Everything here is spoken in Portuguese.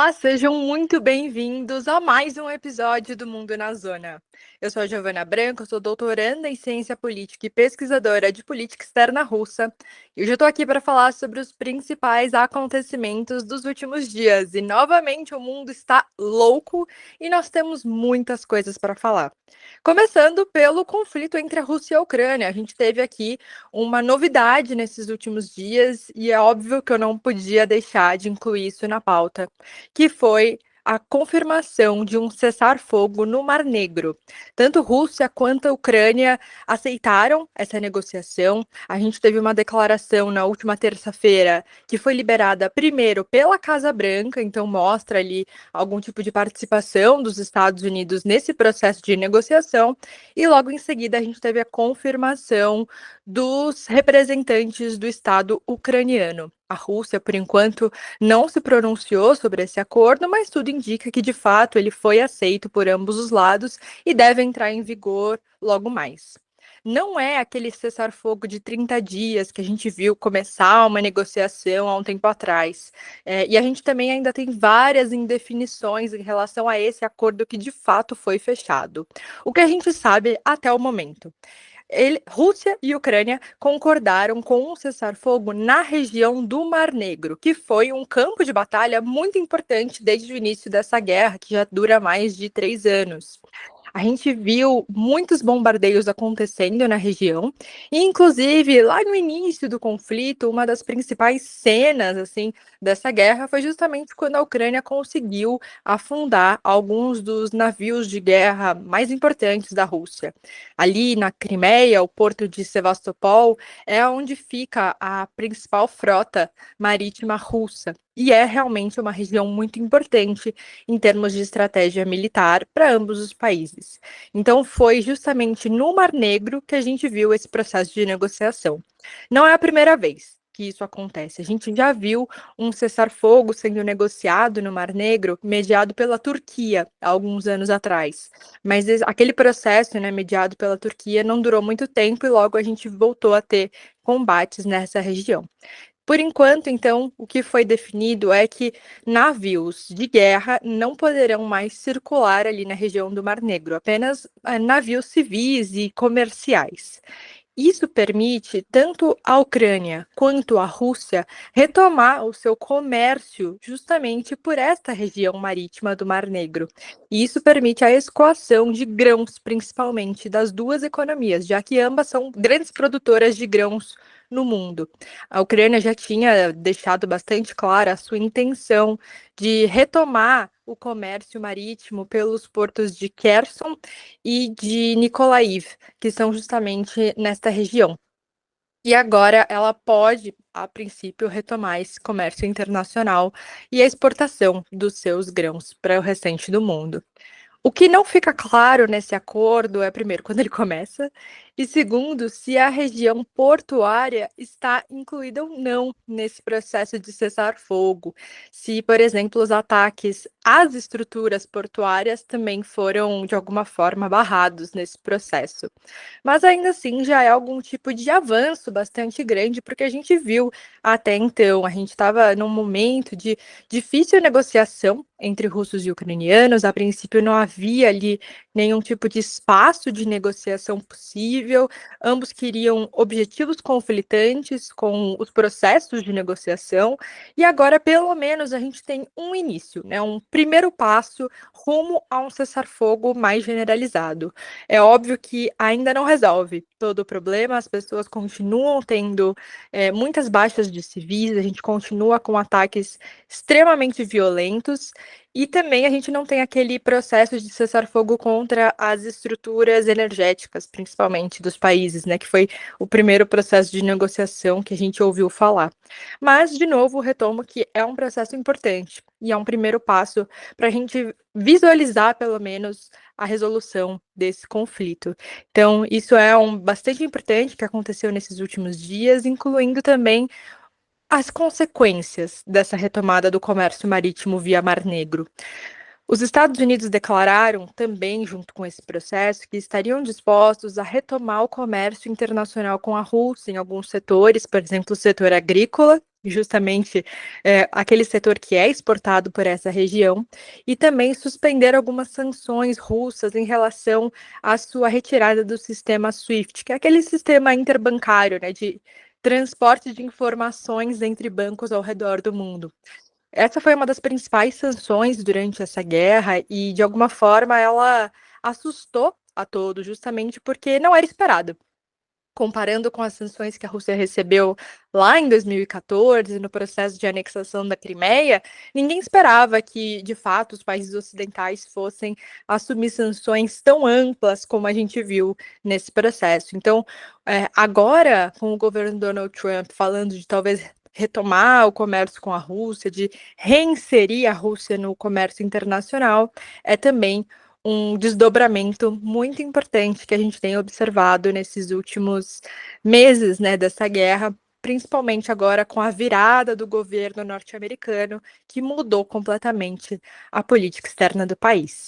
Olá, sejam muito bem-vindos a mais um episódio do Mundo na Zona. Eu sou a Giovana Branco, sou doutoranda em Ciência Política e pesquisadora de política externa russa. E hoje eu estou aqui para falar sobre os principais acontecimentos dos últimos dias. E novamente o mundo está louco e nós temos muitas coisas para falar. Começando pelo conflito entre a Rússia e a Ucrânia. A gente teve aqui uma novidade nesses últimos dias e é óbvio que eu não podia deixar de incluir isso na pauta, que foi a confirmação de um cessar-fogo no Mar Negro. Tanto Rússia quanto a Ucrânia aceitaram essa negociação. A gente teve uma declaração na última terça-feira que foi liberada primeiro pela Casa Branca, então mostra ali algum tipo de participação dos Estados Unidos nesse processo de negociação, e logo em seguida a gente teve a confirmação dos representantes do Estado ucraniano. A Rússia, por enquanto, não se pronunciou sobre esse acordo, mas tudo indica que, de fato, ele foi aceito por ambos os lados e deve entrar em vigor logo mais. Não é aquele cessar-fogo de 30 dias que a gente viu começar uma negociação há um tempo atrás. E a gente também ainda tem várias indefinições em relação a esse acordo que, de fato, foi fechado. O que a gente sabe até o momento? Rússia e Ucrânia concordaram com um cessar-fogo na região do Mar Negro, que foi um campo de batalha muito importante desde o início dessa guerra, que já dura mais de 3 anos. A gente viu muitos bombardeios acontecendo na região, e inclusive lá no início do conflito, uma das principais cenas assim dessa guerra foi justamente quando a Ucrânia conseguiu afundar alguns dos navios de guerra mais importantes da Rússia. Ali na Crimeia, o porto de Sevastopol é onde fica a principal frota marítima russa. E é realmente uma região muito importante em termos de estratégia militar para ambos os países. Então, foi justamente no Mar Negro que a gente viu esse processo de negociação. Não é a primeira vez que isso acontece. A gente já viu um cessar-fogo sendo negociado no Mar Negro, mediado pela Turquia, há alguns anos atrás. Mas aquele processo, né, mediado pela Turquia, não durou muito tempo e logo a gente voltou a ter combates nessa região. Por enquanto, então, o que foi definido é que navios de guerra não poderão mais circular ali na região do Mar Negro, apenas navios civis e comerciais. Isso permite tanto a Ucrânia quanto a Rússia retomar o seu comércio justamente por esta região marítima do Mar Negro. E isso permite a escoação de grãos, principalmente das duas economias, já que ambas são grandes produtoras de grãos no mundo. A Ucrânia já tinha deixado bastante clara a sua intenção de retomar o comércio marítimo pelos portos de Kherson e de Nikolaev, que são justamente nesta região. E agora ela pode, a princípio, retomar esse comércio internacional e a exportação dos seus grãos para o restante do mundo. O que não fica claro nesse acordo é, primeiro, quando ele começa, e segundo, se a região portuária está incluída ou não nesse processo de cessar-fogo. Se, por exemplo, os ataques às estruturas portuárias também foram, de alguma forma, barrados nesse processo. Mas ainda assim já é algum tipo de avanço bastante grande, porque a gente viu até então, a gente estava num momento de difícil negociação entre russos e ucranianos. A princípio não havia ali nenhum tipo de espaço de negociação possível. Ambos queriam objetivos conflitantes com os processos de negociação, e agora pelo menos a gente tem um início, né, um primeiro passo rumo a um cessar-fogo mais generalizado. É óbvio que ainda não resolve todo o problema, as pessoas continuam tendo muitas baixas de civis, a gente continua com ataques extremamente violentos, e também a gente não tem aquele processo de cessar-fogo contra as estruturas energéticas, principalmente dos países, né, que foi o primeiro processo de negociação que a gente ouviu falar. Mas, de novo, retomo que é um processo importante e é um primeiro passo para a gente visualizar, pelo menos, a resolução desse conflito. Então, isso é bastante importante que aconteceu nesses últimos dias, incluindo também as consequências dessa retomada do comércio marítimo via Mar Negro. Os Estados Unidos declararam também, junto com esse processo, que estariam dispostos a retomar o comércio internacional com a Rússia em alguns setores, por exemplo, o setor agrícola, justamente, aquele setor que é exportado por essa região, e também suspender algumas sanções russas em relação à sua retirada do sistema SWIFT, que é aquele sistema interbancário, né, de transporte de informações entre bancos ao redor do mundo. Essa foi uma das principais sanções durante essa guerra e, de alguma forma, ela assustou a todos, justamente porque não era esperado. Comparando com as sanções que a Rússia recebeu lá em 2014, no processo de anexação da Crimeia, ninguém esperava que, de fato, os países ocidentais fossem assumir sanções tão amplas como a gente viu nesse processo. Então, agora, com o governo Donald Trump falando de talvez retomar o comércio com a Rússia, de reinserir a Rússia no comércio internacional, é também um desdobramento muito importante que a gente tem observado nesses últimos meses, né, dessa guerra, principalmente agora com a virada do governo norte-americano, que mudou completamente a política externa do país.